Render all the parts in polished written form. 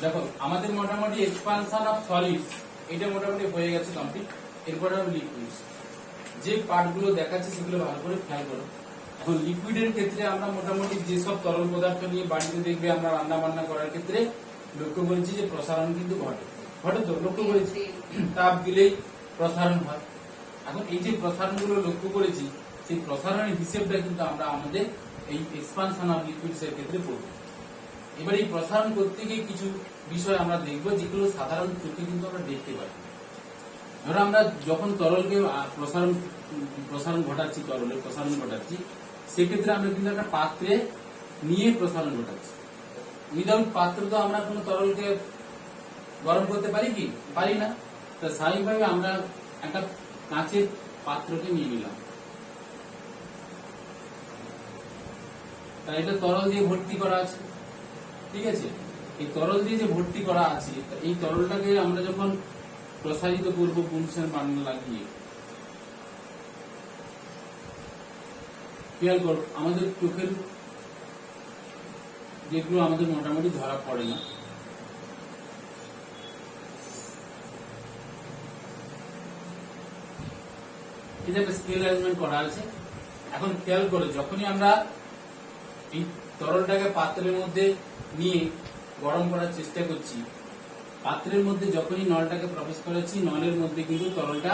দেখো আমাদের মোটামুটি এক্সপানশন অফ সলিডস এটা মোটামুটি হয়ে গেছে কমপ্লিট। এরপরে হবে লিকুইডস। যে পার্টগুলো দেখাচ্ছে সেগুলো ভালো করে খেয়াল করো। এখন লিকুইডের ক্ষেত্রে আমরা মোটামুটি যেসব তরল পদার্থ নিয়ে বাড়িতে দেখবে আমরা রান্না বান্না করার ক্ষেত্রে লক্ষ্য করেছি যে প্রসারণ কিন্তু ঘটে তো লক্ষ্য করেছি, তাপ দিলেই প্রসারণ হয়। এখন এই যে প্রসারণ গুলো লক্ষ্য করেছি সেই প্রসারণের হিসেবটা কিন্তু আমরা আমাদের এই এক্সপানশন অফ লিকুইডস এর ক্ষেত্রে পড়ব। এবার এই প্রসারণ করতে গিয়ে কিছু বিষয় আমরা দেখবো যেগুলো সাধারণ চোখে কিন্তু আমরা দেখতে পাই। ধরো আমরা যখন তরলকে প্রসারণ ঘটাচ্ছি, তরলের প্রসারণ ঘটাচ্ছি, সেক্ষেত্রে আমরা কিন্তু একটা পাত্রে নিয়ে প্রসারণ ঘটাচ্ছি। উইদাউট পাত্র তো আমরা কোনো তরলকে গরম করতে পারি কি? পারি না। তা স্বাভাবিকভাবে আমরা একটা কাঁচের পাত্রকে নিয়ে নিলাম, তাই এটা তরল দিয়ে ভর্তি করা আছে, ঠিক আছে। এই তরল দিয়ে যে ভর্তি করা আছে, এই তরলটাকে আমরা যখন প্রসারিত করবো বুনসের বান্না লাগিয়ে, খেয়াল করো আমাদের চোখের যেগুলো আমাদের মোটামুটি ধরা পড়ে না, এটা স্কেল অ্যারেঞ্জমেন্ট করা আছে। এখন খেয়াল করো যখনই আমরা এই তরলটাকে পাত্রের মধ্যে নিয়ে গরম করার চেষ্টা করছি, পাত্রের মধ্যে যখনই নলটাকে প্রবেশ করেছি, নলের মধ্যে কিন্তু তরলটা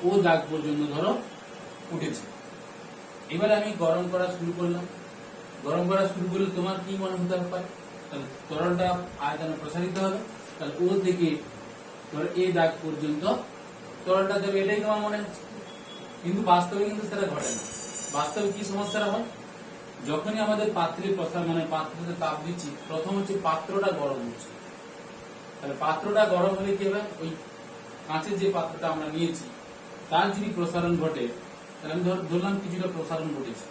ও দাগ পর্যন্ত ধরো উঠেছে। এবার আমি গরম করা শুরু করলাম। গরম করা শুরু করলে তোমার কি মনে হতে পারে? তাহলে তরলটা আয়তনে প্রসারিত হবে, তাহলে ও থেকে ধরো এই দাগ পর্যন্ত তরলটা দেবে, এটাই তোমার মনে হচ্ছে। কিন্তু বাস্তবে কিন্তু সেটা ঘটে না। বাস্তবে কি সমস্যাটা হয়? যখনই আমাদের পাত্রে প্রসার পাত্রতে তাপ দিচ্ছি, প্রথম হচ্ছে পাত্রটা গরম হচ্ছে। তাহলে পাত্রটা গরম হলে কি হবে? ওই কাঁচের যে পাত্রটা আমরা নিয়েছি তার যদি প্রসারণ ঘটে, তাহলে আমি ধরলাম কিছুটা প্রসারণ ঘটেছে।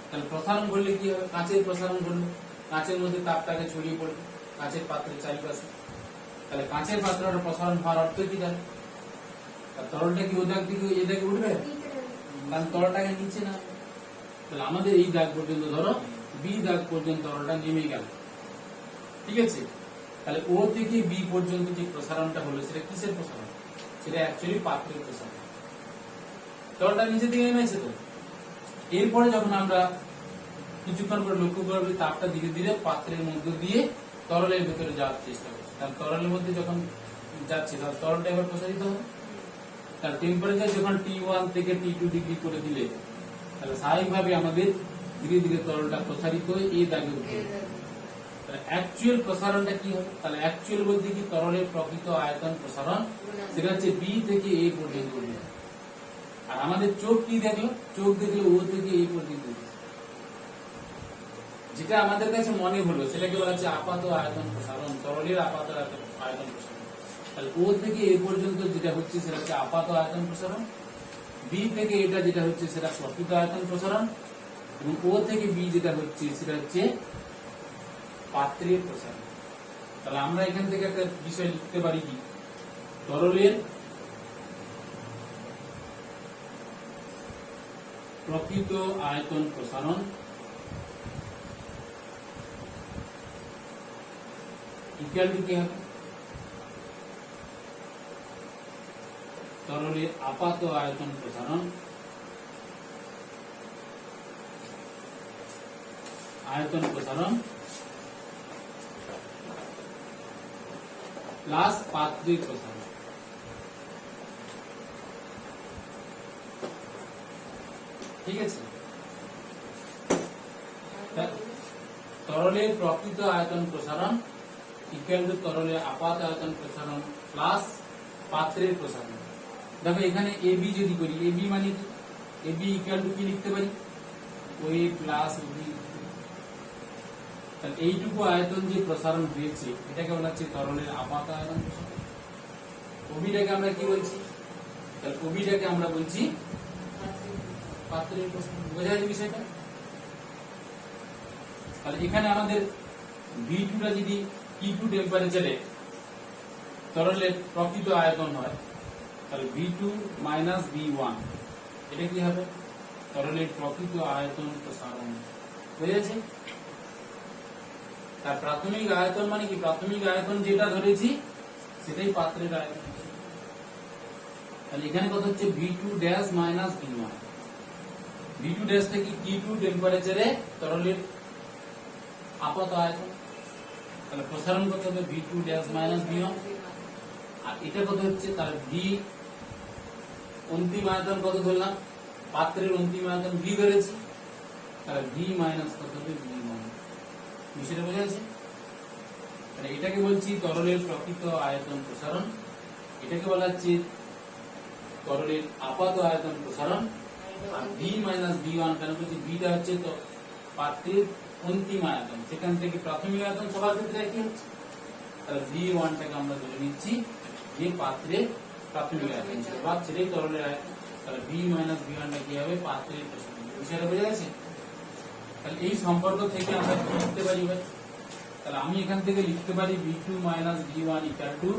তাহলে প্রসারণ ঘটলে কি হবে? কাঁচের প্রসারণ ঘটলে কাঁচের মধ্যে তাপটাকে ছড়িয়ে পড়বে কাঁচের পাত্রের চারিপাশে। তাহলে কাঁচের পাত্রটা প্রসারণ হওয়ার অর্থ কি? তাহলে তরলটা কি ও দাগ থেকে এই দাগে উঠবে? কারণ তরলটাকে নিচে না। তাহলে আমাদের এই দাগ পর্যন্ত ধরো বি দাগ পর্যন্ত তরলটা নেমে গেল, ঠিক আছে। তাহলে ও থেকে বি পর্যন্ত যে প্রসারণটা হলো সেটা কিসের প্রসারণ? সেটা অ্যাকচুয়ালি পাত্রের প্রসারণ। তরলটা নিচে দিকে নেমেছে তো। এরপরে যখন আমরা কিছুক্ষণ পরে লক্ষ্য করবো তাপটা ধীরে ধীরে পাত্রের মধ্য দিয়ে তরলের ভেতরে যাওয়ার চেষ্টা করছে। তাহলে তরলের মধ্যে যখন যাচ্ছে তাহলে তরলটা এবার প্রসারিত হবে। তার টেম্পারেচার যখন T1 থেকে T2 ডিগ্রি করে দিলে, তাহলে স্বাভাবিকভাবে আমাদের ধীরে ধীরে তরলটা প্রসারিত হয়ে এই দাগে উঠবে। তাহলে অ্যাকচুয়াল প্রসারণটা কি হবে? তাহলে অ্যাকচুয়াল বলতে কি তরলের প্রকৃত আয়তন প্রসারণ, সেটা হচ্ছে বি থেকে এ পর্যন্ত। আর আমাদের চোখ কি দেখলো? চোখ দেখলো ও থেকে এই পর্যন্ত। যেটা আমাদের কাছে মনে হলো সেটাকে বলা হচ্ছে আপাত আয়তন প্রসারণ, তরলের আপাত আয়তন প্রসারণ। তাহলে ও থেকে এ পর্যন্ত যেটা হচ্ছে সেটা হচ্ছে আপাত আয়তন প্রসারণ, বি থেকে এটা যেটা হচ্ছে সেটা প্রকৃত আয়তন প্রসারণ, এবং ও থেকে বি যেটা হচ্ছে সেটা হচ্ছে পাত্রের প্রসারণ। তাহলে আমরা এখান থেকে একটা বিষয় লিখতে পারি কি? তরলের প্রকৃত আয়তন প্রসারণ ইকুয়াল টু কি হবে? তরলের আপাত আয়তন প্রসারণ প্লাস পাত্রের প্রসারণ। ঠিক আছে। তরলের প্রকৃত আয়তন প্রসারণ ইকুয়াল টু তরলের আপাত আয়তন প্রসারণ প্লাস পাত্রের প্রসারণ। দেখো এখানে এবি যদি করি, এবি মানে কি? এবি ইকুয়াল টু কি লিখতে পারি? ওই প্লাস বি। তাহলে এইটুকু আয়তন যে প্রসারণ হয়েছে এটাকে বলা হচ্ছে তরলের আপাত আয়তন প্রসারণ। ওবিটাকে আমরা কি বলছি? তাহলে ওবিটাকে আমরা বলছি পাত্রের প্রসারণ। বোঝা যাচ্ছে বিষয়টা? তাহলে এখানে আমাদের V2 টা যদি T2 টেম্পারেচারে তরলের প্রকৃত আয়তন হয়, তাহলে V2 মাইনাস V1 এটা কি হবে? তরলের প্রকৃত আয়তন প্রসারণ। বুঝেছে? তার প্রাথমিক আয়তন মানে কি, প্রাথমিক আয়তন যেটা ধরেছি সেটাই পাত্রের আয়তন। তাহলে এখানে কত হচ্ছে V2 dash minus V1। V2 ড্যাশটা কি T2 টেম্পারেচারে তরলের আপাত আয়তন। তাহলে প্রসারণ কত হবে V2 ড্যাশ মাইনাস V1। আর এটা কত হচ্ছে, তার V অন্তিম আয়তন কত ধরলাম, পাত্রের অন্তিম আয়তন V ধরেছি, তাহলে V মাইনাস কত হবে V1। বিষয়টা বোঝা যাচ্ছে? তাহলে এটাকে বলছি তরলের প্রকৃত আয়তন প্রসারণ, এটাকে বলা হচ্ছে তরলের আপাত আয়তন প্রসারণ। আর V মাইনাস V1 কেন বলছি, Vটা হচ্ছে তো পাত্রের অন্তিম আয়তন, সেখান থেকে প্রাথমিক আয়তন সবার ক্ষেত্রে একই হচ্ছে। তাহলে V1 টাকে আমরা ধরে নিচ্ছি যে পাত্রের প্রাথমিক আয়তন, বা সেটাই তরলের আয়তন। তাহলে V মাইনাস V1 টা কি হবে, পাত্রের প্রসারণ। বিষয়টা বোঝা গেছে? তাহলে এই সম্পর্ক থেকে আমরা কি লিখতে পারি ভাই? তাহলে আমি এখান থেকে লিখতে পারি V2 minus V1 equal to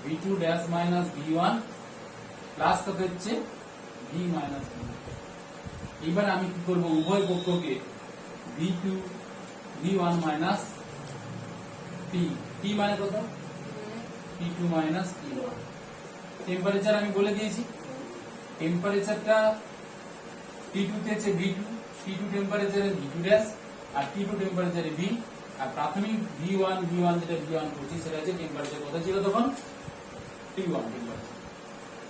V2 dash minus V1 plus কত হচ্ছে V মাইনাস V1। এবার আমি কি করব, উভয় পক্ষকে V2 V1 মাইনাস T মানে কত, T2 মাইনাস T1। টেম্পারেচার আমি বলে দিয়েছি, টেম্পারেচারটা T2 তে আছে V2, T2 টেম্পারেচারে V2 ড্যাশ, আর T2 টেম্পারেচারে V, আর প্রাথমিক V1 যেটা V1 করছি সেটা হচ্ছে টেম্পারেচার কত ছিল তখন, T1 টেম্পারেচার।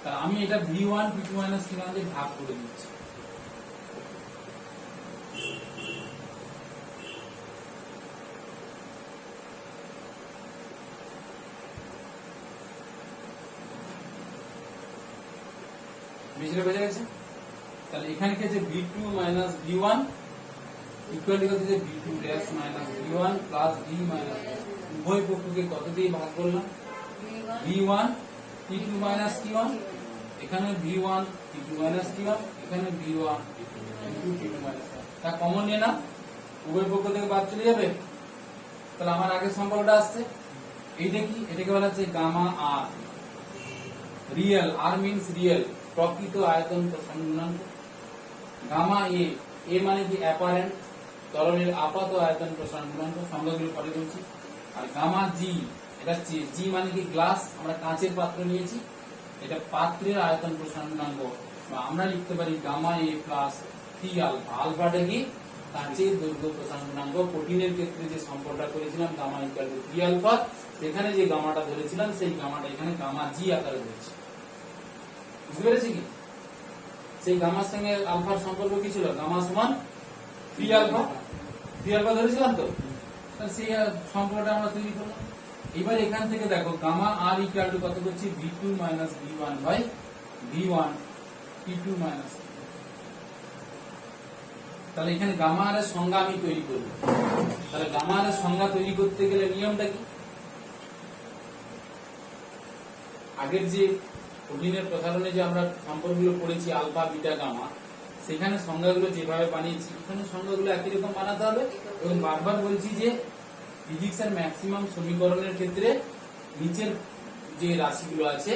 তা আমি এটা V1 T2 মাইনাস T1 দিয়ে ভাগ করে দিচ্ছি। বিষয়টা বোঝা গেছে? তাহলে এখানে কি আছে V2 minus V1 equal to হচ্ছে V2 dash minus V1 plus V minus, উভয় পক্ষকে কত দিয়ে ভাগ করলাম, V1 T2 মাইনাস T1, এখানে V1 T2 মাইনাস T1, এখানে V1 T2 মাইনাস T1। তা কমন নিয়ে না, উভয় পক্ষ থেকে বাদ চলে যাবে। তাহলে আমার আগের সম্পর্কটা আসছে, এইটা কি, এটাকে বলা হচ্ছে গামা আর। রিয়েল, আর মিন্স রিয়েল, প্রকৃত আয়তন প্রসারণ গুণাঙ্ক। গামা এ মানে কি অ্যাপারেন্ট, তরলের আপাত আয়তন প্রসারণ গুণাঙ্ক, সংজ্ঞাগুলো পরে বলছি। আর গামা জি, এটা জি মানে কি গ্লাস, আমরা কাঁচের পাত্র নিয়েছি, এটা পাত্রের আয়তন প্রসারণ গুণাঙ্ক, বা আমরা লিখতে পারি gamma A plus T alpha. আলফাটা কি কাঁচের দৈর্ঘ্য প্রসারণ গুণাঙ্ক। কঠিনের ক্ষেত্রে যে সম্পর্কটা করেছিলাম gamma equal to T alpha, সেখানে যে গামাটা ধরেছিলাম সেই গামাটা এখানে গামা জি আকারে ধরেছি। বুঝতে পেরেছি কি? সেই গামার সঙ্গে আলফার সম্পর্ক কি ছিল, গামা সমান 3 আলফা ধরেছিলাম তো, সেই সম্পর্কটা আমরা তৈরি করলাম। এবার এখান থেকে দেখো গামা আর ইকুয়াল টু কত করছি, V2 minus V1 by V1 T2 minus. তাহলে এখানে গামা আর এর সংজ্ঞা আমি তৈরি করব। তাহলে গামা আর এর সংজ্ঞা তৈরি করতে গেলে নিয়মটা কি, আগের যে কঠিনের প্রসারণে যে আমরা সম্পর্কগুলো পড়েছি আলফা বিটা গামা, সেখানে সংজ্ঞাগুলো যেভাবে বানিয়েছি এখানে সংজ্ঞাগুলো একই রকম বানাতে হবে। এবং বারবার বলছি যে ফিজিক্সের ম্যাক্সিমাম সমীকরণের ক্ষেত্রে নিচের যে রাশিগুলো আছে,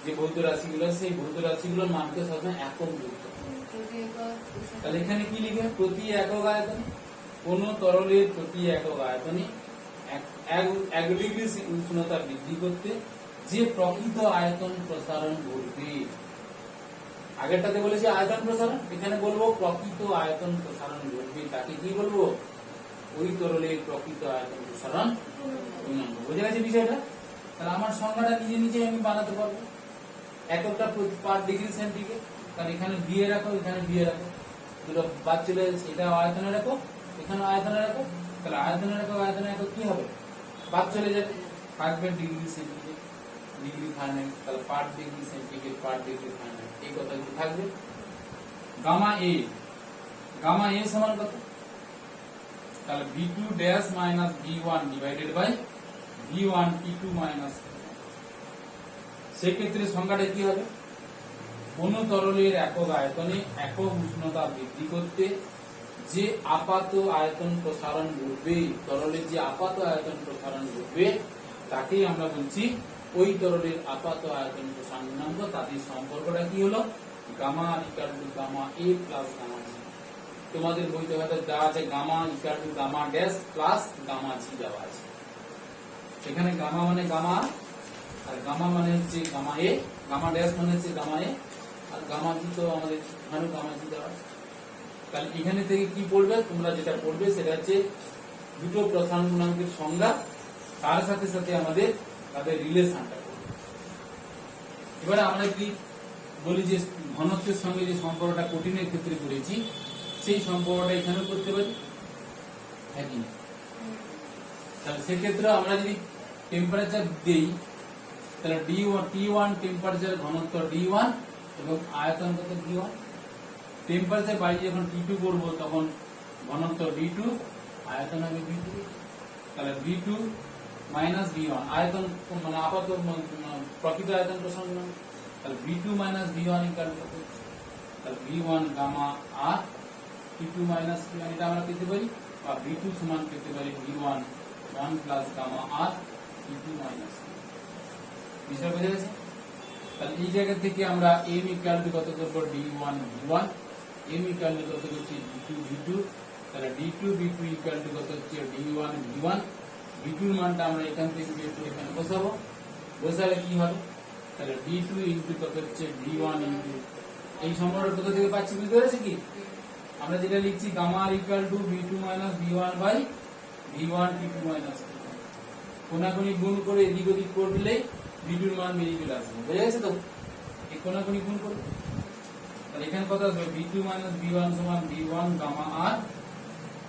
যে ভৌত রাশিগুলো আছে, সেই ভৌত রাশিগুলোর মানকে সবসময় একক লিখতে হবে। তাহলে এখানে কি লিখবে, প্রতি একক আয়তনে, কোন তরলের প্রতি একক আয়তনে 1 ডিগ্রি উষ্ণতা বৃদ্ধি করতে যে প্রকৃত আয়তন প্রসারণ ঘটবে। আগেরটাতে বলেছি আয়তন প্রসারণ, এখানে বলবো প্রকৃত আয়তন প্রসারণ ঘটবে, তাকে কি বলবো, ওই তরলের প্রকৃত আয়তন প্রসারণ গুণাঙ্ক। বুঝে গেছে বিষয়টা? তাহলে আমার সংজ্ঞাটা নিজে নিজে আমি বানাতে পারবো, এককটা পার ডিগ্রি সেন্টিগ্রেড। তাহলে এখানে দিয়ে রাখো, এখানে দিয়ে রাখো, দুটো বাদ চলে যাচ্ছে, এটা আয়তনে রাখো, এখানে আয়তনে রাখো। তাহলে আয়তনে রাখো, আয়তনে রাখো, কি হবে, বাদ চলে যাবে, থাকবে ডিগ্রি সেন্টিগ্রেড, ডিগ্রি ফারেনহাইট। তাহলে per degree centigrade, per degree Fahrenheit, এই কথাগুলো থাকবে। গামা এ সমান কত, তাহলে V2 dash minus V1 divided by V1 T2 minus. সেক্ষেত্রে সংখ্যাটা কি হবে, কোন তরলের একক আয়তনে একক উষ্ণতা বৃদ্ধি করতে যে আপাত আয়তন প্রসারণ ঘটবে, তরলের যে আপাত আয়তন প্রসারণ ঘটবে তাকেই আমরা বলছি ওই তরলের আপাত আয়তন প্রসারণ গুণাঙ্ক। তাদের সম্পর্কটা কি হলো, gamma equal to gamma A plus gamma G. তো তোমাদের বইতে হয়তো দেওয়া আছে gamma equal to gamma dash plus gamma G দেওয়া আছে। এখানে গামা মানে গামা, আর গামা মানে হচ্ছে গামা এ, গামা ড্যাশ মানে হচ্ছে গামা এ, আর গামা জি তো আমাদের এখানে গামা জি দেওয়া আছে। তাহলে এখানে থেকে কি পড়বে, তোমরা যেটা পড়বে সেটা হচ্ছে দুটো প্রসারণ গুণাঙ্কের সংজ্ঞা, তার সাথে সাথে আমাদের তাদের রিলেশনটা পড়বে। এবারে আমরা কি বলি যে ঘনত্বের সঙ্গে যে সম্পর্কটা কঠিনের ক্ষেত্রে করেছি, সেই সম্পর্কটা এখানেও করতে পারি, হ্যাঁ কি না? তাহলে সেক্ষেত্রে আমরা যদি টেম্পারেচার দেই, তাহলে T1 টেম্পারেচার ঘনত্ব D1 এবং আয়তন কত D1। টেম্পারেচার বাইরে যখন T2 করব তখন ঘনত্ব D2, আয়তন হবে B2। তাহলে B2 মাইনাস B1 আয়তন মানে আপাতত প্রকৃত আয়তন প্রসঙ্গ, তাহলে B2 মাইনাস B1 ইকুয়াল কত, তাহলে B1 গামা আর T2 মাইনাস B1 এটা আমরা পেতে পারি, বা B2 সমান পেতে পারি B1 1 প্লাস গামা আর T2 মাইনাস। বিষয় বোঝা গেছে? তাহলে এই জায়গা থেকে আমরা m ইকুয়াল টু কত করব D1 B1, m equal to কত হচ্ছে D2 B2, তাহলে D2 B2 ইকুয়াল টু কত হচ্ছে D1 B1। B2 এর মানটা আমরা এখান থেকে বের করে এখানে বসাবো, বসালে কি হবে, তাহলে D2 ইনটু কত হচ্ছে D1 ইনটু এই সম্পর্কটা কোথা থেকে পাচ্ছি বুঝতে পেরেছি কি? আমরা যেটা লিখছি gamma R equal to B2 minus B1 by B1 T2 minus কোনাকুনি গুণ করে এদিক ওদিক করলে B2 এর মান বেরিয়ে চলে আসবে, বুঝা গেছে তো? এই কোনাকুনি গুণ করব, তাহলে এখানে কত আসবে B2 মাইনাস B1 সমান B1 গামা আর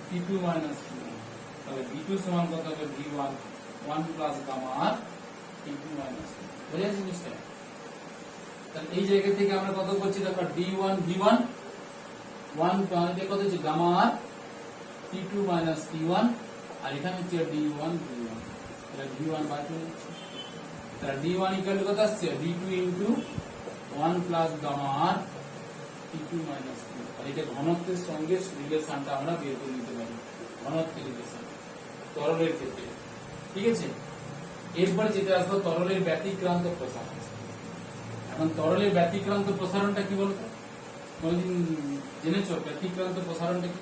T2 মাইনাস B1, তাহলে B2 সমান কত হবে B1 1 প্লাস গামা আর T2 মাইনাস, বুঝা গেছে জিনিসটা? তাহলে এই জায়গা থেকে আমরা কত করছি দেখো D1 B1 1 এটা কত হচ্ছে গামা আর T2 মাইনাস T1, আর এখানে হচ্ছে D1 B1, তাহলে B1 বাদ দিয়ে দিচ্ছি, তাহলে D1 ইকুয়াল টু কত আসছে D2 ইনটু 1 প্লাস গামা আর T2 মাইনাস T1। আর এটা ঘনত্বের সঙ্গে রিলেশনটা আমরা বের করে নিতে পারি, ঘনত্বের রিলেশন তরলের ক্ষেত্রে, ঠিক আছে? এরপরে যেটা আসবে তরলের ব্যতিক্রান্ত প্রসারণ। এখন তরলের ব্যতিক্রান্ত প্রসারণটা কি বলতো? কোনদিন জেনেছো ব্যতিক্রান্ত প্রসারণটা কি?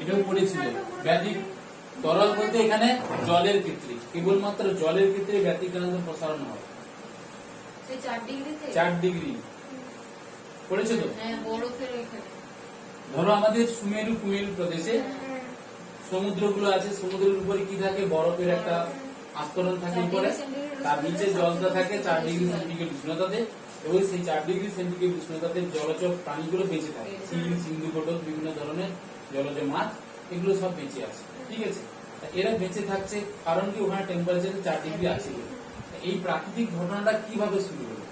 এটাও পড়েছিল। তরল বলতে এখানে জলের ক্ষেত্রে, কেবলমাত্র জলের ক্ষেত্রে ব্যতিক্রান্ত প্রসারণ হয় 4 ডিগ্রি পড়েছো তো? ধরো আমাদের সুমেরু কুমেরু প্রদেশে সমুদ্রগুলো আছে, সমুদ্রের উপরে কি থাকে, বরফের একটা আস্তরণ থাকে উপরে, তার নিচে জলটা থাকে 4 ডিগ্রি সেন্টিগ্রেড উষ্ণতাতে, এবং সেই 4 ডিগ্রি সেন্টিগ্রেড উষ্ণতাতে জলচর প্রাণীগুলো বেঁচে থাকে, চিল সিন্ধু কোটক বিভিন্ন ধরনের জলজ মাছ এগুলো সব বেঁচে আছে, ঠিক আছে? এরা বেঁচে থাকছে কারণ কি ওখানে টেম্পারেচার 4 ডিগ্রি আছে। এই প্রাকৃতিক ঘটনাটা কিভাবে শুরু হলো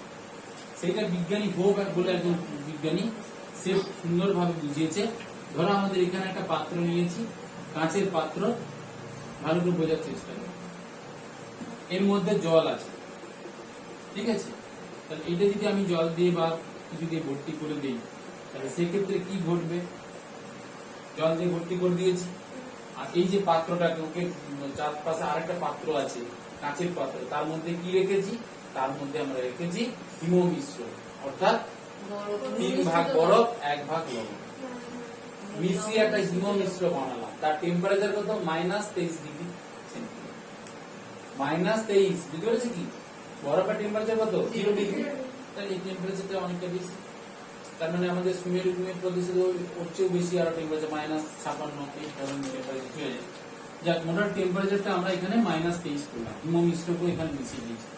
সেটা বিজ্ঞানী হোক বলে একজন বিজ্ঞানী সে সুন্দরভাবে বুঝিয়েছে। ধরো আমাদের এখানে একটা পাত্র নিয়েছি, কাঁচের পাত্র, ভালো করে বোঝার চেষ্টা করি, এর মধ্যে জল আছে, ঠিক আছে? তাহলে এটা যদি আমি জল দিয়ে বা কিছু দিয়ে ভর্তি করে দিই, তাহলে সেক্ষেত্রে কি ঘটবে? জল দিয়ে ভর্তি করে দিয়েছি, আর এই যে পাত্রটাকে ওকে চারপাশে আরেকটা পাত্র আছে কাঁচের পাত্র, তার মধ্যে কি রেখেছি? তার মধ্যে আমরা রেখেছি হিম মিশ্র, অর্থাৎ 3 ভাগ বরফ 1 ভাগ লবণ মিশিয়ে একটা হিম মিশ্র বানালাম। তার টেম্পারেচার কত? -23 ডিগ্রি সেন্টিগ্রেড। -23 বুঝতে পেরেছি কি? বরফের টেম্পারেচার কত? 0 ডিগ্রি। তাহলে এই টেম্পারেচারটা অনেকটা বেশি, তার মানে আমাদের সুমেরু কুমেরু প্রদেশে ওর চেয়েও বেশি আরো টেম্পারেচার -56 এই ধরনের টেম্পারেচার চলে যায়। যাক, মোটার টেম্পারেচারটা আমরা এখানে -23 করলাম, হিম মিশ্রকে এখানে মিশিয়ে দিয়েছি।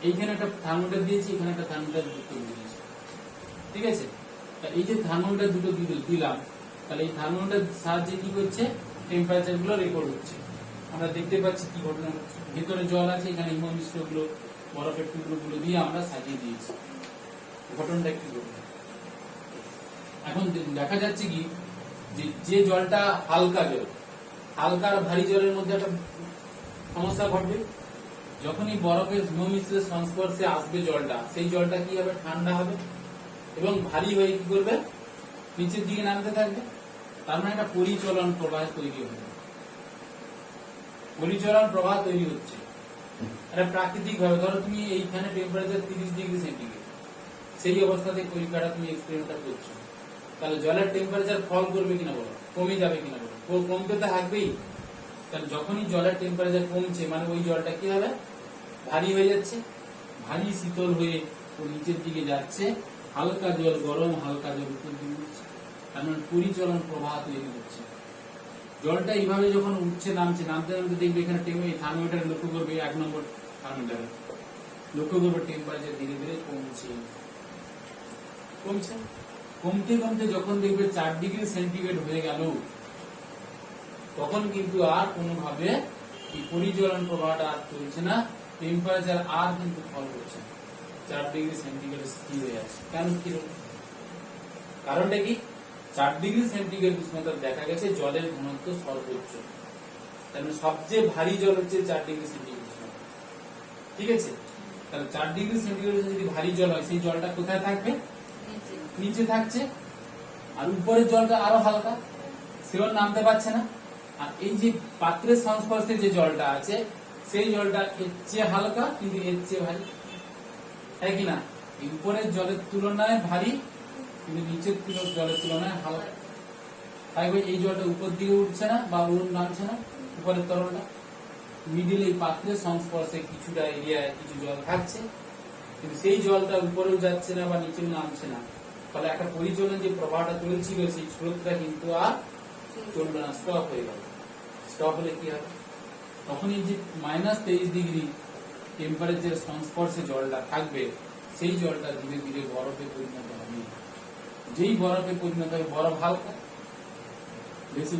এইখানে একটা থার্মোমিটার দিয়েছি, এখানে একটা থার্মোমিটার যুক্ত করে দিয়েছি, ঠিক আছে? এই যে থার্মোমিটার দুটো দিলাম, তাহলে এই থার্মোমিটার সাহায্যে কি করছে? টেম্পারেচার গুলো রেকর্ড হচ্ছে, আমরা দেখতে পাচ্ছি কি ঘটনা হচ্ছে। ভিতরে জল আছে, এখানে হিম মিশ্র গুলো বরফের টুকরো গুলো দিয়ে আমরা সাজিয়ে দিয়েছি, ঘটনাটা কি ঘটবে? এখন দেখা যাচ্ছে কি যে জলটা হালকা জল, হালকা আর ভারী জলের মধ্যে একটা সমস্যা ঘটবে। যখনই বরফের হিম মিশ্রের সংস্পর্শে আসবে জলটা, সেই জলটা কি হবে? ঠান্ডা হবে এবং ভারী হয়ে কি করবে? নিচের দিকে নামতে থাকবে। তার মানে একটা পরিচলন প্রবাহ তৈরি হবে, পরিচলন প্রবাহ তৈরি হচ্ছে। এটা প্রাকৃতিক ভাবে, ধরো তুমি এইখানে টেম্পারেচার 30 ডিগ্রি সেন্টিগ্রেড, সেই অবস্থাতে পরীক্ষাটা তুমি এক্সপেরিমেন্টটা করছো, তাহলে জলের টেম্পারেচার ফল করবে কিনা বলো, কমে যাবে কিনা বলো, কমতে তো থাকবেই। তাহলে যখনই জলের টেম্পারেচার কমছে মানে ওই জলটা কি হবে, ভারী হয়ে যাচ্ছে, ভারী শীতল হয়ে ও নিচের দিকে যাচ্ছে, হালকা জল গরম, হালকা জল উপর দিকে উঠছে, তার মানে পরিচলন প্রবাহ তৈরি হচ্ছে। জলটা এইভাবে যখন উঠছে নামছে, নামতে নামতে দেখবে এখানে থার্মোমিটার লক্ষ্য করবে, 1 নম্বর থার্মোমিটার লক্ষ্য করবে টেম্পারেচার ধীরে ধীরে কমছে, কমছে, কমতে কমতে যখন দেখবে 4 ডিগ্রি সেন্টিগ্রেড হয়ে গেল, তখন কিন্তু আর কোনোভাবে এই পরিচলন প্রবাহটা আর চলছে না, টেম্পারেচার আর কিন্তু ফল করছে না, 4 ডিগ্রি সেন্টিগ্রেড স্থির হয়ে আছে। কেন স্থির হলো? কারণটা কি? 4 ডিগ্রি সেন্টিগ্রেড উষ্ণতা দেখা গেছে জলের ঘনত্ব সর্বোচ্চ, তার মানে সবচেয়ে ভারী জল হচ্ছে 4 ডিগ্রি সেন্টিগ্রেড উষ্ণতা। ঠিক আছে, তাহলে 4 ডিগ্রি সেন্টিগ্রেড যদি ভারী জল হয়, সেই জলটা কোথায় থাকবে? নিচে থাকছে, আর উপরের জলটা আরো হালকা, সেও নামতে পারছে না। আর এই যে পাত্রের সংস্পর্শে যে জলটা আছে, সেই জলটা এর চেয়ে হালকা কিন্তু এর চেয়ে ভারী, তাই কিনা? উপরের জলের তুলনায় ভারী কিন্তু নিচের জলের তুলনায় হালকা, তাই এই জলটা উপর দিকে উঠছে না বা নামছে না, উপরের তরলটা মিডিল এই পাত্রের সংস্পর্শে কিছুটা এরিয়ায় কিছু জল থাকছে, কিন্তু সেই জলটা উপরেও যাচ্ছে না বা নিচেও নামছে না। ফলে একটা পরিচলন যে প্রবাহটা চলছিল, সেই স্রোতটা কিন্তু আর চলবে না, স্টপ হয়ে গেল। স্টপ হলে কি হবে? তখন এই যে -23 ডিগ্রি টেম্পারেচার সংস্পর্শে জলটা থাকবে, সেই জলটা ধীরে ধীরে বরফে পরিণত হবে। যেই বরফে পরিণত হবে, বরফ হালকা বেশি,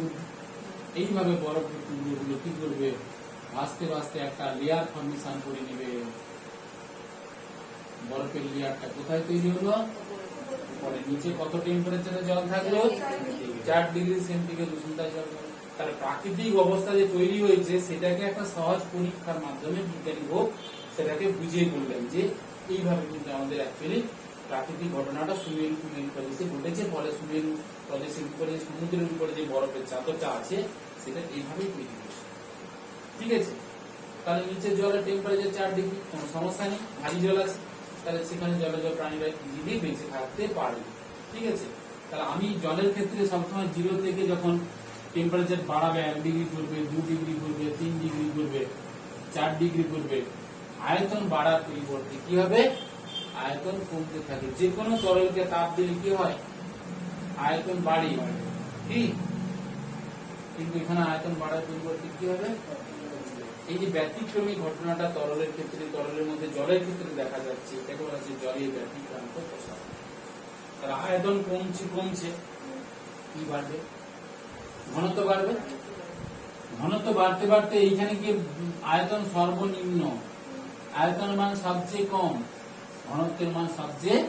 এইভাবে বরফের টুকরোগুলো কি করবে, ভাসতে ভাসতে একটা লেয়ার ফর্মেশন করে নেবে। বরফের লেয়ারটা কোথায় তৈরি হলো? পরে নিচে কত টেম্পারেচারে জল থাকলো? 4 ডিগ্রি সেন্টিগ্রেড উষ্ণতায় জল। তাহলে প্রাকৃতিক অবস্থা যে তৈরি হয়েছে, সেটাকে একটা সহজ পরীক্ষার মাধ্যমে বিজ্ঞানী হোক সেটাকে বুঝিয়ে বললেন যে এইভাবে কিন্তু আমাদের অ্যাকচুয়ালি প্রাকৃতিক ঘটনাটা সুমেরু প্রদেশে ঘটেছে। ফলে সুমেরু প্রদেশের উপরে, সমুদ্রের উপরে যে বরফের চাদরটা আছে, সেটা এইভাবেই তৈরি হয়েছে। ঠিক আছে, তাহলে নিচের জলের টেম্পারেচার 4 ডিগ্রি, কোনো সমস্যা নেই, ভারী জল আছে, তাহলে সেখানে জলজ প্রাণীরা ইজিলি বেঁচে থাকতে পারবে। ঠিক আছে, তাহলে আমি জলের ক্ষেত্রে সবসময় 0 থেকে যখন টেম্পারেচার বাড়াবে, 1 ডিগ্রি করবে, 2 ডিগ্রি করবে, 3 ডিগ্রি করবে, 4 ডিগ্রি করবে, আয়তন বাড়ার পরিবর্তে কি হবে? আয়তন কমতে থাকে। যে কোনো তরলকে তাপ দিলে কি হয়? আয়তন বাড়ে, ঠিক? কিন্তু এখানে আয়তন বাড়ার পরিবর্তে কি হবে? এই যে ব্যতিক্রমী ঘটনাটা তরলের ক্ষেত্রে, তরলের মধ্যে জলের ক্ষেত্রে দেখা যাচ্ছে, এটাকে বলা হচ্ছে জলের ব্যতিক্রান্ত প্রসারণ। তার আয়তন কমছে, কি বাড়বে? ঘনত্ব বাড়বে। ঘনত্ব বাড়তে বাড়তে এইখানে কি আয়তন সর্বনিম্ন, আয়তন মান সবচেয়ে কম, ঘনত্বের মান সবচেয়ে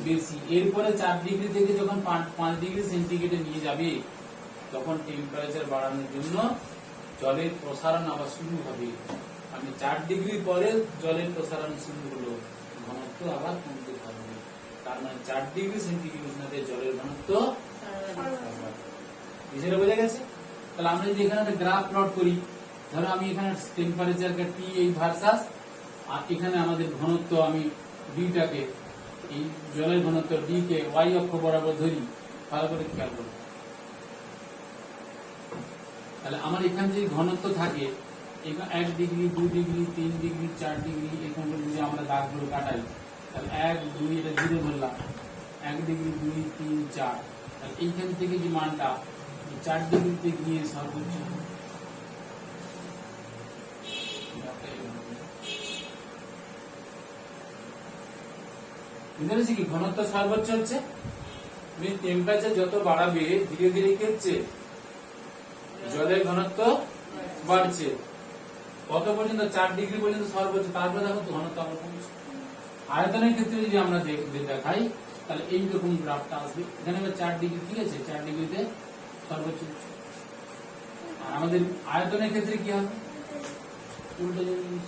বেশি। এরপরে 4 ডিগ্রি থেকে যখন 5 ডিগ্রি সেন্টিগ্রেডে নিয়ে যাবে, তখন টেম্পারেচার বাড়ানোর জন্য জলের প্রসারণ আবার শুরু হবে। মানে 4 ডিগ্রি পরে জলের প্রসারণ শুরু হলো, ঘনত্ব আবার কমতে থাকবে। তার মানে 4 ডিগ্রি সেন্টিগ্রেড উষ্ণতায় জলের ঘনত্ব বিষয়টা বোঝা গেছে? তাহলে আমরা যদি এখানে একটা গ্রাফ প্লট করি, ধরো আমি এখানে টেম্পারেচারকে টি এই ভার্সাস, আর এখানে আমাদের ঘনত্ব আমি ডিটাকে, এই জলের ঘনত্ব ডি কে ওয়াই অক্ষ বরাবর ধরি, ভালো করে খেয়াল করো। তাহলে আমার এখানে যে ঘনত্ব থাকে, 1 ডিগ্রি, 2 ডিগ্রি, 3 ডিগ্রি, 4 ডিগ্রি, এখানে যদি আমরা দাগগুলো কাটাই, তাহলে 1, 2 এটা 0 ধরলাম, 1 ডিগ্রি, 2, 3, 4, তাহলে এইখান থেকে যে মানটা 4 ডিগ্রিতে গিয়ে সর্বোচ্চ কি ঘনত্ব সর্বোচ্চ হচ্ছে। টেম্পারেচার যত বাড়াবে, ধীরে ধীরে কি হচ্ছে? জলের ঘনত্ব বাড়ছে। কত পর্যন্ত? 4 ডিগ্রি পর্যন্ত সর্বোচ্চ। তারপরে দেখো ঘনত্ব আবার কমছে। আয়তনের ক্ষেত্রে যদি আমরা দেখাই, তাহলে এইরকম গ্রাফটা আসবে। এখানে 4 ডিগ্রি, ঠিক আছে, 4 ডিগ্রিতে সর্বোচ্চ। আর আমাদের আয়তনের ক্ষেত্রে কি হবে? উল্টো জিনিস,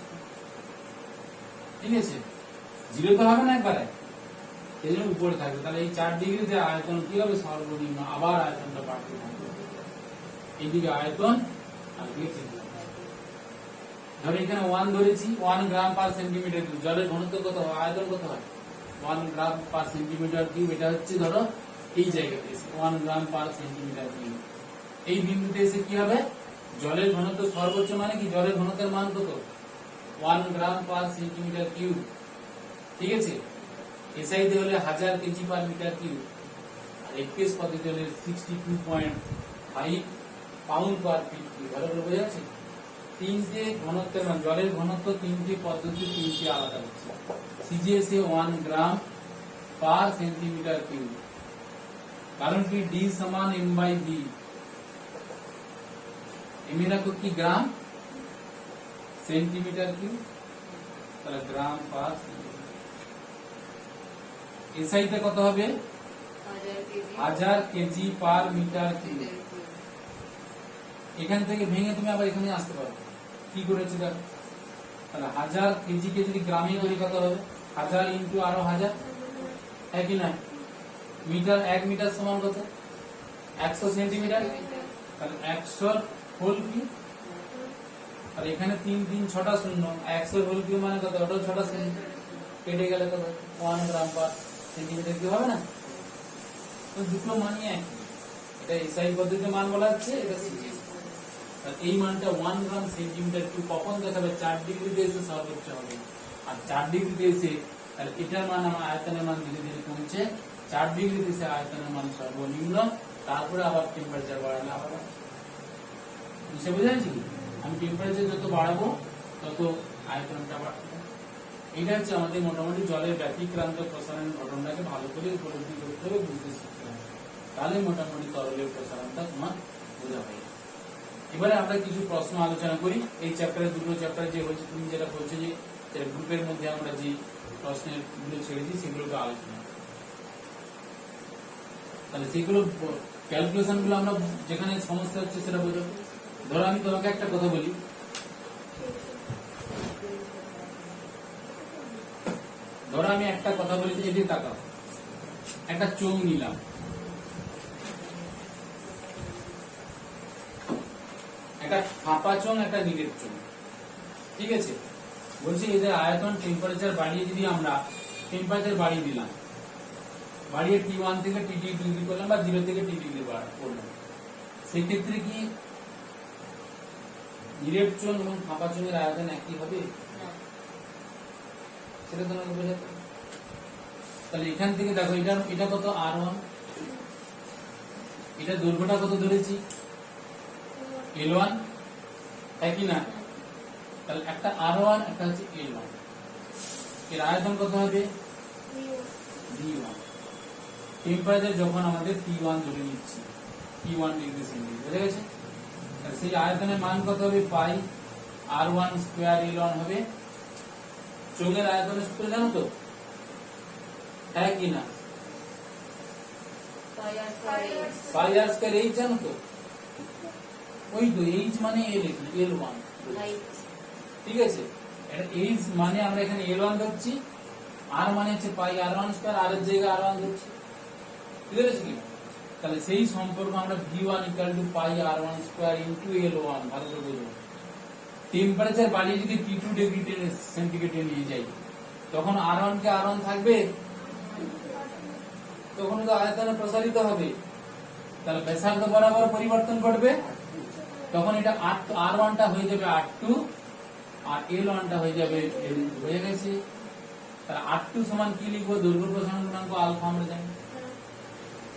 ঠিক আছে, 0 তো হবে না একবারে, এই জন্য উপরে থাকবে। তাহলে এই 4 ডিগ্রিতে আয়তন কি হবে? সর্বনিম্ন। আবার আয়তনটা বাড়তে থাকবে, এইদিকে আয়তন আর ধরো এখানে 1 ধরেছি, 1 গ্রাম পার সেন্টিমিটার কিউব। জলের ঘনত্ব কত হয়? আয়তন কত হয়? 1 গ্রাম পার সেন্টিমিটার কিউব। এটা হচ্ছে ধরো এই জায়গাতে এসে 1 গ্রাম পার সেন্টিমিটার কিউব। এই বিন্দুতে এসে কি হবে, জলের ঘনত্ব সর্বোচ্চ মানে কি, জলের ঘনত্বের মান কত, 1 গ্রাম পার সেন্টিমিটার কিউব। ঠিক আছে, এসআইতে হলে 1000 কেজি পার মিটার কিউব, আর এফপিএস পদ্ধতি হলে 62.5 পাউন্ড পার ফিট কিউব। ভালো করে বোঝা যাচ্ছে? তিনটে ঘনত্বের মান, জলের ঘনত্ব তিনটি পদ্ধতি তিনটি আলাদা হচ্ছে। সিজিএসএ 1 গ্রাম পার সেন্টিমিটার কিউব, কারণ কি ডি সমান এম বাই বি। এম এর একক কি, গ্রাম, সেন্টিমিটার কিউব, তাহলে গ্রাম পার সেন্টিমিটার। এসআইতে কত হবে, 1000 কেজি পার মিটার কিউব। এখান থেকে ভেঙে তুমি আবার এখানে আসতে পারো, কি করেছি দেখো, তাহলে 1000 কেজি কে যদি গ্রামে করি কত হবে, 1000 ইন্টু আরো 1000, হ্যাঁ কি না, মিটার, 1 মিটার সমান কত, 100 সেন্টিমিটার, তাহলে 100 হোল কিউব। আর এখানে 3 3 6টা শূন্য, 100 হোল কিউব মানে কত, ওটাও 6টা শূন্য, কেটে গেলে কত, 1 গ্রাম পার সেন্টিমিটার কিউব হবে না। তো দুটো মানই একই, এটা এসআই পদ্ধতিতে মান বলা হচ্ছে, এটা সিজিএস। এই মানটা 1 গ্রাম সেন্টিমিটার কিউব কখন দেখাবে, 4 ডিগ্রিতে এসে সর্বোচ্চ হবে। আর 4 ডিগ্রিতে এসে, তাহলে এটার মান, আমার আয়তনের মান ধীরে ধীরে কমছে, 4 ডিগ্রিতে এসে আয়তনের মান সর্বনিম্ন, তারপরে আবার টেম্পারেচার বাড়ালে আবার বুঝতে বুঝেছি কি, আমি টেম্পারেচার যত বাড়াবো তত আয়তনটা বাড়বে। এটা হচ্ছে আমাদের মোটামুটি জলের ব্যতিক্রান্ত প্রসারণ ঘটনাটাকে ভালো করে উপলব্ধি করতে হবে, বুঝতে শিখতে হবে, তাহলে মোটামুটি তরলের প্রসারণটা তোমার বোঝা হয়ে যাবে। এবারে আমরা কিছু প্রশ্ন আলোচনা করি। এই চ্যাপ্টারে, দুটো চ্যাপ্টার যে হচ্ছে, তুমি যেটা বলছো যে গ্রুপের মধ্যে আমরা যে প্রশ্নের গুলো ছেড়েছি সেগুলোকে আলোচনা, তাহলে সেগুলো ক্যালকুলেশন গুলো আমরা যেখানে সমস্যা হচ্ছে সেটা বোঝো। ধরো আমি তোমাকে একটা কথা বলি, ধরো আমি একটা কথা বলি, এদিকে তাকাও, একটা চোঙ নিলাম, একটা ফাঁপা চোঙ, একটা নিরেট চোঙ, ঠিক আছে, বলছি এদের আয়তন টেম্পারেচার বাড়িয়ে যদি আমরা টেম্পারেচার বাড়িয়ে দিলাম, বাড়িয়ে T1 থেকে T ডিগ্রি করলাম বা 0 থেকে T ডিগ্রি করলাম, সেক্ষেত্রে কি নিরেট চোঙ এবং ফাঁপা চোঙের আয়তন একই হবে? সেটা তোমাকে বোঝাতে। তাহলে এখান থেকে দেখো, এটা কত, R1, এটা দৈর্ঘ্যটা কত ধরেছি, L1, একই না, তাহলে একটা R1, একটা হচ্ছে L1, এর আয়তন কত হবে, V1। টেম্পারেচার যখন আমাদের T1 ধরে নিচ্ছি, T1 ডিগ্রি সেন্টিগ্রেড, বুঝা গেছে? সেই আয়তনের মান কত হবে, পাই R1 স্কয়ার L1 হবে। চোঙের আয়তনের সূত্র জানো তো, হ্যাঁ কি না, পাই আর স্কয়ার এইচ জানো তো, ওই তো এইচ মানে L1, ঠিক আছে, এটা এইচ মানে আমরা এখানে L1 ধরছি, আর মানে হচ্ছে পাই R1 স্কয়ার, আর এর জায়গায় R1 ধরছি, ঠিক আছে কি? তাহলে সেই সম্পর্ক আমরা V1 equal to pi R1 square into L1, ভালো করে বুঝো। টেম্পারেচার বাড়িয়ে যদি T2 ডিগ্রি সেন্টিগ্রেডে নিয়ে যাই, তখন R1 কে R1 থাকবে, তখন তো আয়তনে প্রসারিত হবে, তাহলে ব্যাসার্ধ বরাবর পরিবর্তন ঘটবে, তখন এটা R1 টা হয়ে যাবে R2 আর L1 টা হয়ে যাবে L2, হয়ে গেছে। তাহলে R2 সমান কি লিখবো, দৈর্ঘ্য প্রসারণ গুণাঙ্ক আলফা আমরা জানি,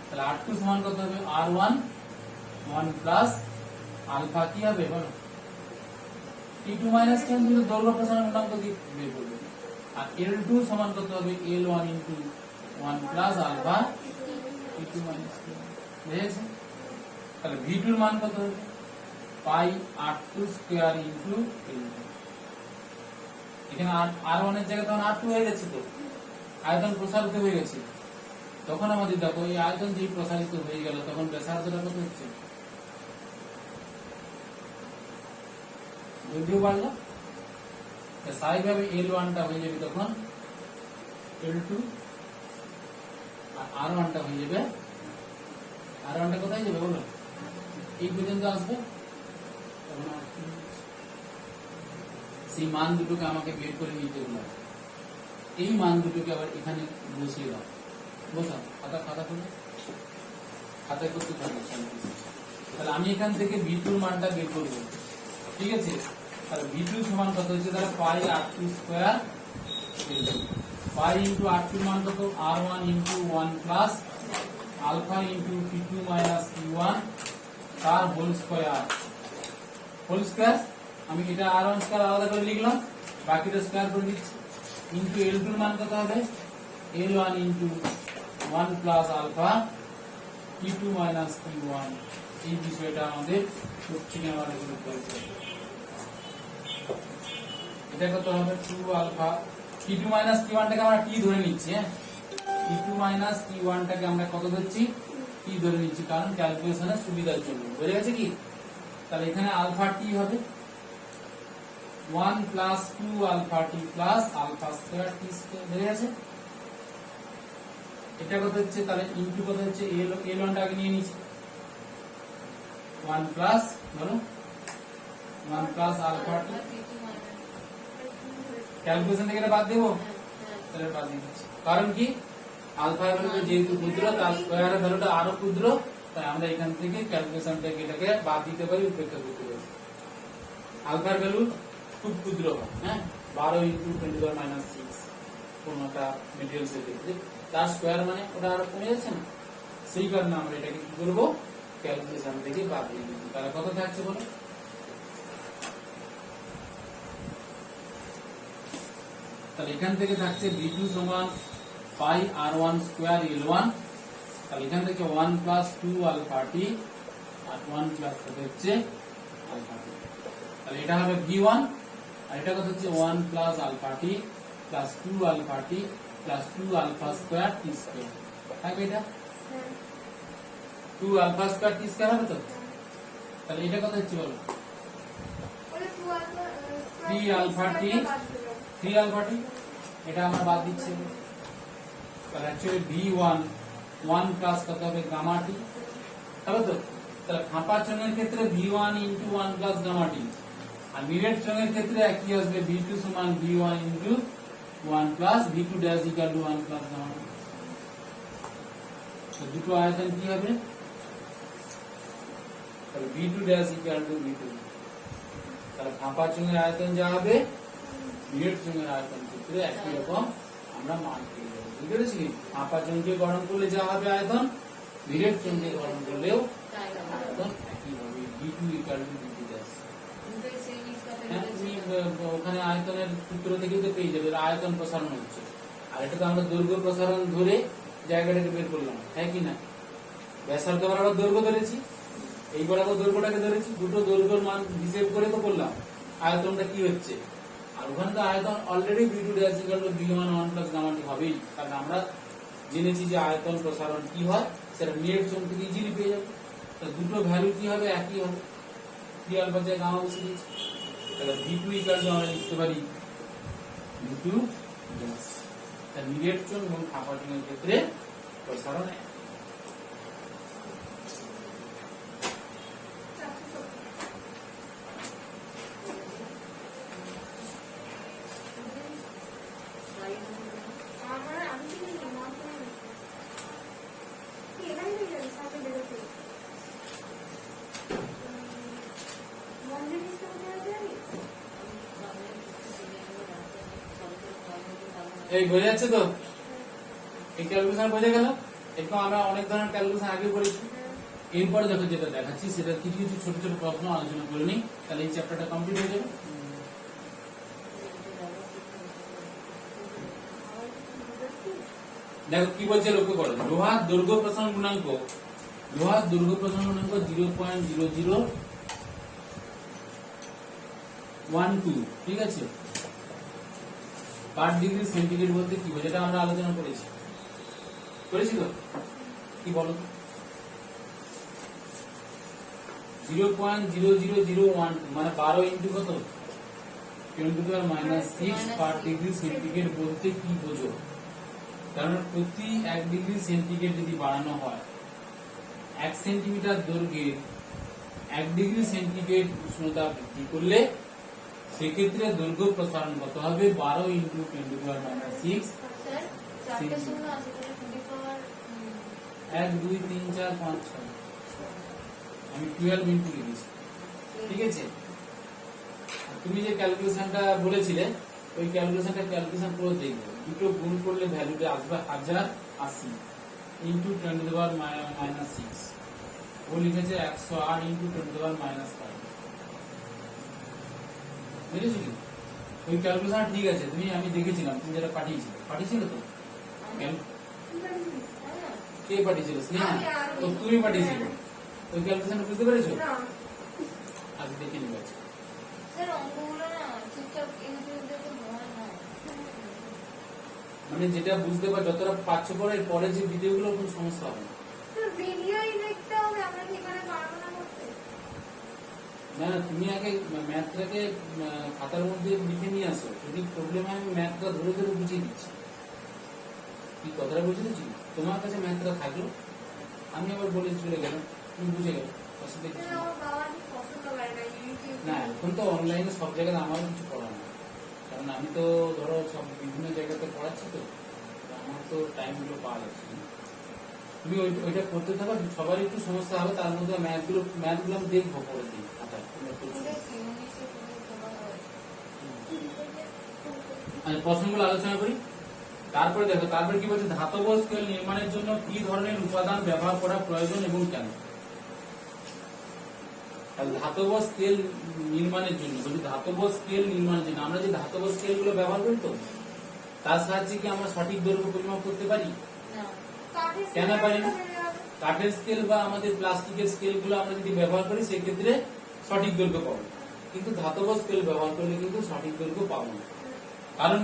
তাহলে R2 সমান কত হবে, R1 1 প্লাস আলফা কি হবে বলো, T2 মাইনাস টেন, কিন্তু দৈর্ঘ্য প্রসারণ গুণাঙ্ক কি বের করবে, আর L2 সমান কত হবে, L1 into 1 plus alpha T2 minus ten, বুঝেছো? তাহলে V2 এর মান কত হবে, পাই R2 স্কয়ার ইনটু L2। এখানে R1 এর জায়গায় তখন R2 হয়ে গেছে, তো আয়তন প্রসারিত হয়ে গেছে, তখন আমাদের দেখো এই আয়তন যেই প্রসারিত হয়ে গেল, তখন ব্যাসার্ধটা কত হচ্ছে, যদিও বাড়লো, স্বাভাবিকভাবে L1 টা হয়ে যাবে তখন L2, আর R1 টা হয়ে যাবে, R1 টা কোথায় যাবে বলো, এই পর্যন্ত আসবে, সেই মান দুটোকে আমাকে বের করে নিতে হলো, এই মান দুটোকে আবার এখানে বসিয়ে দাও, বসাও, খাতা খুলে খাতায় করতে থাকবে। তাহলে আমি এখান থেকে V2 এর মানটা বের করব, ঠিক আছে। তাহলে V2 সমান কত হচ্ছে, তাহলে পাই R2 স্কয়ার পাই ইনটু R2 এর মান কত, R1 into 1 plus alpha into P2 minus P1 তার হোল স্কয়ার আমি এটা R1 স্কয়ার আলাদা করে লিখলাম, বাকিটা স্কয়ার করে দিচ্ছি, ইনটু L2 এর মান কত হবে, L1 into 1 plus alpha P2 minus P1। এই বিষয়টা আমাদের কোশ্চেনে আমরা এগুলো করেছি। এটা কত হবে, 2 আলফা P2 মাইনাস P1 টাকে আমরা T ধরে নিচ্ছি, হ্যাঁ P2 মাইনাস P1 টাকে আমরা কত ধরছি, T ধরে নিচ্ছি, কারণ ক্যালকুলেশনের সুবিধার জন্য। বুঝে গেছে কি? তাহলে এখানে আলফা T হবে 1 plus 2 alpha T plus alpha square T square. বুঝে গেছে? এটা কত হচ্ছে, তাহলে ইনটু কত হচ্ছে, L1 টাকে নিয়ে নিচ্ছি 1 প্লাস বলো 1 প্লাস আলফা T, ক্যালকুলেশন থেকে এটা বাদ দেব, তাহলে বাদ দিচ্ছি, কারণ কি আলফা এর ভ্যালু যেহেতু ক্ষুদ্র তার স্কয়ারের ভ্যালুটা আরো ক্ষুদ্র, তাই আমরা এখান থেকে ক্যালকুলেশন থেকে এটাকে বাদ দিতে পারি, উপেক্ষা করতে পারি। আলফার ভ্যালু খুব ক্ষুদ্র হয়, হ্যাঁ 12 ইনটু 10 মাইনাস 6 কোনটা মেটেরিয়ালস এর ক্ষেত্রে তার স্কয়ার মানে ওটা আরো কমে যাচ্ছে না, সেই কারণে আমরা এটাকে কি করব, ক্যালকুলেশন থেকে বাদ দিয়ে দেব। তাহলে কত থাকছে বলো, তাহলে এখান থেকে থাকছে V2 সমান পাই R1 স্কয়ার L1, তাহলে এখান থেকে 1 প্লাস 2 আলফা T আর 1 প্লাস কত হচ্ছে আলফা T, তাহলে এটা হবে V1 আর এটা কত হচ্ছে 1 plus alpha T plus 2 alpha T plus 2 alpha square T square থাকবে, এটা 2 আলফা স্কয়ার T স্কয়ার হবে তো। তাহলে এটা কত হচ্ছে বলো, 3 আলফা T 3 আলফা T, এটা আমরা বাদ দিচ্ছি। তাহলে অ্যাকচুয়ালি V1 1 প্লাস কত হবে গামা T, তাহলে তো তাহলে ফাঁপা চোঙের ক্ষেত্রে V1 into 1 plus gamma T, আর মিরেট চোঙের ক্ষেত্রে একই আসবে, V2 সমান V1 into 1 plus V2 dash equal to 1 plus gamma T। তো দুটো আয়তন কি হবে, তাহলে V2 dash equal two V2, তাহলে ফাঁপা চোঙের আয়তন যা হবে মিরেট চোঙের আয়তন ক্ষেত্রে একই রকম আমরা মান পেয়ে যাবো। বুঝতে পেরেছি? ফাঁপা চোঙকে গঠন করলে যা হবে আয়তন, মিরেট চোঙকে গঠন করলেও আয়তন একই হবে, V2 equal to V2 dash. তুমি ওখানে আয়তনের সূত্র থেকে তো পেয়ে যাবে, আয়তন প্রসারণ হচ্ছে, আর এটা তো আমরা দৈর্ঘ্য প্রসারণ ধরে জায়গাটাকে বের করলাম, হ্যাঁ কি না? ব্যাসার্ধ বরাবর দৈর্ঘ্য ধরেছি, এই বরাবর দৈর্ঘ্যটাকে ধরেছি, দুটো দৈর্ঘ্যের মান হিসেব করে তো করলাম আয়তনটা কি হচ্ছে, আর ওখানে তো আয়তন already V2 dash equal to V1 1 plus gamma T হবেই, কারণ আমরা জেনেছি যে আয়তন প্রসারণ কি হয় সেটা মিরেট চোঙ থেকে ইজিলি পেয়ে যাবে। তো দুটো ভ্যালু কি হবে, একই হবে, 3 আলফা জায়গায় গামা বসে দিয়েছি, তাহলে V2 ইকুয়াল টু আমরা লিখতে পারি V2 ড্যাশ। তাহলে মিরেট চোঙ এবং ফাঁপা চোঙের ক্ষেত্রে প্রসারণ এই বোঝা যাচ্ছে তো, এই ক্যালকুলেশন বোঝা গেল। একটু আমরা অনেক ধরনের ক্যালকুলেশন আগে করেছি, এরপরে দেখো যেটা দেখাচ্ছি সেটা কিছু কিছু ছোট ছোট প্রশ্ন আলোচনা করে নিই, তাহলে এই চ্যাপ্টারটা কমপ্লিট হয়ে যাবে। দেখো কি বলছে লক্ষ্য করো, লোহার দৈর্ঘ্য প্রসারণ গুণাঙ্ক 0.0012, ঠিক আছে। পার ডিগ্রি সেন্টিগ্রেড বলতে কি বোঝায়, এটা আমরা আলোচনা করেছি তো, কি বলো, 0.0001 মানে 12 ইনটু কত 10⁻⁶ পার ডিগ্রি সেন্টিগ্রেড বলতে কি বোঝো? কারণ প্রতি 1 ডিগ্রি সেন্টিগ্রেড যদি বাড়ানো হয় 1 সেন্টিমিটার দৈর্ঘ্যের 1 ডিগ্রি সেন্টিগ্রেড উষ্ণতা বৃদ্ধি করলে সেক্ষেত্রে দৈর্ঘ্য প্রসারণ কত হবে, 12 ইনটু 10⁻⁶। 1 2 3 4 5 6 আমি 12 ইনটু লিখেছি, ঠিক আছে। তুমি যে ক্যালকুলেশনটা বলেছিলে ওই ক্যালকুলেশন পুরো দেখবে, দুটো গুণ করলে ভ্যালুটা আসবে 1080 ইনটু 10 টু দি পাওয়ার -6, ও লিখেছে 108 ইনটু 10 টু দি পাওয়ার -5। বুঝেছো কি? ওই ক্যালকুলেশন ঠিক আছে, তুমি আমি দেখেছিলাম তুমি যেটা পাঠিয়েছিল তো কে পাঠিয়েছিল? স্নেহা। তো তুমি পাঠিয়েছিলে ওই ক্যালকুলেশন বুঝতে পেরেছো? আজ দেখে নিবে। স্যার অঙ্কগুলো না ঠিকঠাক ইউটিউব দেখে হয় না, মানে যেটা বুঝতে পার যতটা পাচ্ছ পরে যে ভিডিওগুলো কোনো সমস্যা হবে না। স্যার ভিডিওই দেখতে হবে, আমরা কি করে পারবো না করতে? না না, তুমি আগে ম্যাথটাকে খাতার মধ্যে লিখে নিয়ে আসো, যদি প্রবলেম হয় আমি ম্যাথটা ধরে ধরে বুঝিয়ে দিচ্ছি। কি কথাটা বুঝে দিচ্ছি, তোমার কাছে ম্যাথটা থাকলো, আমি আবার বলে চলে গেলাম, তুমি বুঝে গেলো। অসুবিধা কিছু নেই। আমার বাবা ঠিক পছন্দ করে না ইউটিউব। না এখন তো অনলাইনে সব জায়গায় আমার কিছু পড়া না, কারণ আমি তো ধরো সব বিভিন্ন জায়গাতে পড়াচ্ছি, তো আমার তো টাইমগুলো পাওয়া যাচ্ছে না। তুমি ওইটা করতে থাকো, সবারই একটু সমস্যা হবে, তার মধ্যে ম্যাথগুলো আমি দেখবো পরের দিন খাতায়। আচ্ছা, প্রশ্নগুলো আলোচনা করি। তারপরে দেখো, তারপরে কি বলছে, ধাতব স্কেল নির্মাণের জন্য কি ধরনের উপাদান ব্যবহার করা প্রয়োজন এবং কেন। ধাতব স্কেল নির্মাণের জন্য আমরা যে ধাতব স্কেল গুলো ব্যবহার করি, তো তার সাহায্যে কি আমরা সঠিক দৈর্ঘ্য পরিমাপ করতে পারি? কেন পারি না? কাঠের স্কেল বা আমাদের প্লাস্টিকের স্কেল গুলো আমরা যদি ব্যবহার করি সেক্ষেত্রে সঠিক দৈর্ঘ্য পাবো, কিন্তু ধাতব স্কেল ব্যবহার করলে কিন্তু সঠিক দৈর্ঘ্য পাবো না। কারণ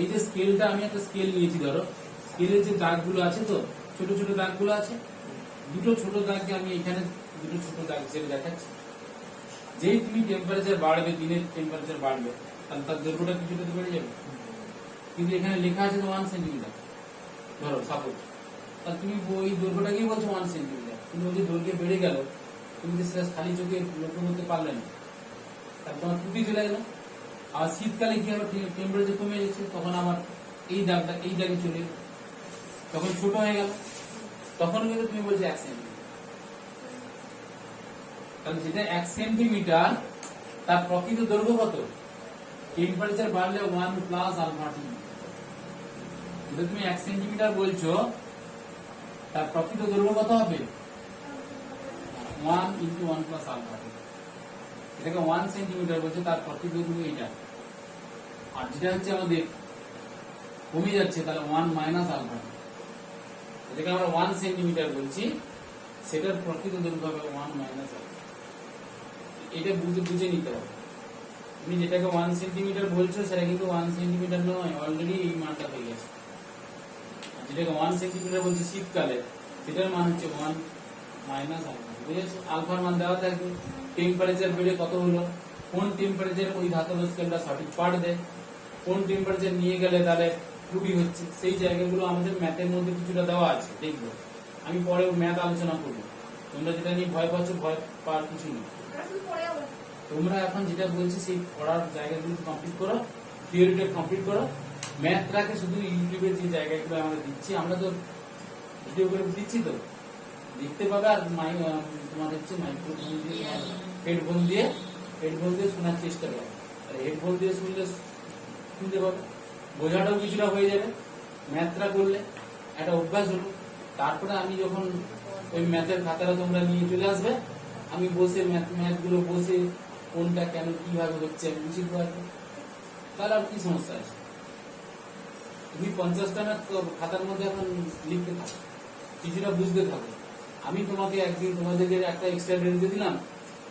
এই যে স্কেলটা, আমি একটা স্কেল নিয়েছি, ধরো স্কেলের যে দাগগুলো আছে, তো ছোট ছোট দাগগুলো আছে, দুটো ছোট দাগকে আমি এখানে দুটো ছোট দাগ হিসেবে দেখাচ্ছি। যেই তুমি টেম্পারেচার বাড়বে, দিনের টেম্পারেচার বাড়বে, তাহলে তার দৈর্ঘ্যটা কিছুটা তো বেড়ে যাবে। কিন্তু এখানে লেখা আছে 1 সেন্টিমিটার, ধরো সাপোজ, তাহলে তুমি ওই দৈর্ঘ্যটাকেই বলছো 1 সেন্টিমিটার, কিন্তু ওই যে দৈর্ঘ্য বেড়ে গেল, তুমি যে সেটা খালি চোখে লক্ষ্য করতে পারলে না, তার তোমার ত্রুটি চলে গেল। আর শীতকালে কি হবে, টেম্পারেচার কমে যাচ্ছে, তখন আমার এই দাগটা এই দাগে চলে গেল, তখন ছোট হয়ে গেল, তখন কিন্তু তুমি বলছো 1 সেন্টিমিটার। তাহলে যেটা 1 সেন্টিমিটার তার প্রকৃত দৈর্ঘ্য কত? টেম্পারেচার বাড়লে 1 প্লাস আলফা টি। যদি তুমি 1 সেন্টিমিটার বলছো, তার প্রকৃত দৈর্ঘ্য কত হবে? 1 ইন্টু 1 প্লাস আলফা টি। এটাকে 1 সেন্টিমিটার বলছে, তার প্রকৃত দৈর্ঘ্য এটা। আর যেটা হচ্ছে আমাদের কমে যাচ্ছে, তাহলে 1 মাইনাস আলফা টি। এটাকে আমরা 1 সেন্টিমিটার বলছি, সেটার প্রকৃত দৈর্ঘ্য হবে 1 মাইনাস আলফা। এটা বুঝে নিতে হবে। তুমি যেটাকে 1 সেন্টিমিটার বলছো সেটা কিন্তু 1 সেন্টিমিটার নয়, অলরেডি এই মানটা হয়ে গেছে। যেটাকে 1 সেন্টিমিটার বলছি শীতকালে, সেটার মান হচ্ছে 1 মাইনাস আলফা। বুঝেছো? আলফার মান দেওয়া থাকবে, টেম্পারেচার বেড়ে কত হলো, কোন টেম্পারেচার ওই ধাতব স্কেলটা সঠিক পাঠ দেয়, কোন টেম্পারেচার নিয়ে গেলে তাহলে ত্রুটি হচ্ছে, সেই জায়গাগুলো আমাদের ম্যাথের মধ্যে কিছুটা দেওয়া আছে, দেখবো। আমি পরে ম্যাথ আলোচনা করবো। তোমরা যেটা নিয়ে ভয় পাচ্ছ, ভয় পাওয়ার কিছু নেই। তোমরা এখন যেটা বলছি সেই পড়ার জায়গাগুলো কমপ্লিট করো, থিওরিটা কমপ্লিট করো, ম্যাথটাকে শুধু ইউটিউবে যে জায়গাগুলো আমরা দিচ্ছি, আমরা তো ভিডিও করে দিচ্ছি, তো দেখতে পাবে। আর তোমাদের হচ্ছে মাইক্রোফোন দিয়ে, হেডফোন দিয়ে শোনার চেষ্টা করো। আর হেডফোন দিয়ে শুনতে পাবে, বোঝাটাও কিছুটা হয়ে যাবে। ম্যাথটা করলে একটা অভ্যাস হলো। তারপরে আমি যখন ওই ম্যাথের খাতাটা তোমরা নিয়ে চলে আসবে, আমি বসে ম্যাথগুলো বসে কোনটা কেন কিভাবে হচ্ছে আমি বুঝতে পারবো। তাহলে আর কি সমস্যা আছে? তুমি 50টা ম্যাথ খাতার মধ্যে এখন লিখতে থাকো, কিছুটা বুঝতে থাকো। আমি তোমাকে একদিন তোমাদেরকে একটা এক্সট্রা ডেট দিয়ে দিলাম,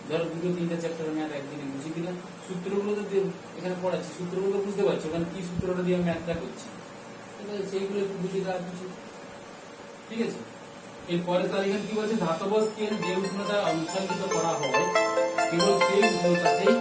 ধরো 2-3টা চ্যাপ্টার ম্যাথ একদিনে বুঝিয়ে দিলাম। সূত্রগুলো তো এখানে পড়াচ্ছি, সূত্রগুলো বুঝতে পারছো, কারণ কি সূত্রটা দিয়ে আমি ম্যাথটা করছি, সেইগুলো একটু বুঝে দেওয়ার কিছু। ঠিক আছে? এরপরে তার এখানে কি বলছে, ধাতব স্কেল যে উষ্ণতা উৎসর্গিত করা হয় কেবল সেই উষ্ণতাতেই